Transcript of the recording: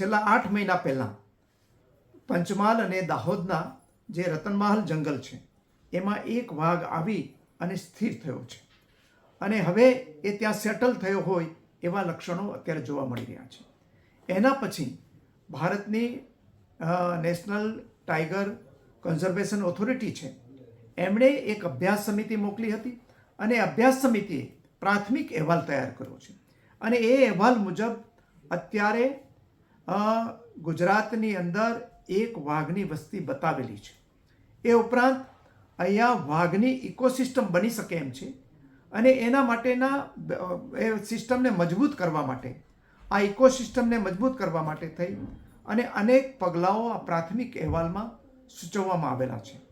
છેલ્લા 8 મહિના પહેલાં પંચમહાલ અને દાહોદના જે રતનમહાલ જંગલ છે એમાં એક વાઘ આવી અને સ્થિર થયો છે અને હવે એ ત્યાં સેટલ થયો હોય એવા લક્ષણો અત્યારે જોવા મળી રહ્યા છે. એના પછી ભારતની નેશનલ ટાઈગર કન્ઝર્વેશન ઓથોરિટી છે એમણે એક અભ્યાસ સમિતિ મોકલી હતી અને અભ્યાસ સમિતિએ પ્રાથમિક અહેવાલ તૈયાર કર્યો છે અને એ અહેવાલ મુજબ અત્યારે ગુજરાતની અંદર એક વાઘની વસ્તી બતાવેલી છે. એ ઉપરાંત અહીંયા વાઘની ઇકોસિસ્ટમ બની શકે એમ છે અને એના માટેના એ સિસ્ટમને મજબૂત કરવા માટે આ ઇકોસિસ્ટમને મજબૂત કરવા માટે થઈ અને અનેક પગલાઓ આ પ્રાથમિક અહેવાલમાં સૂચવવામાં આવેલા છે.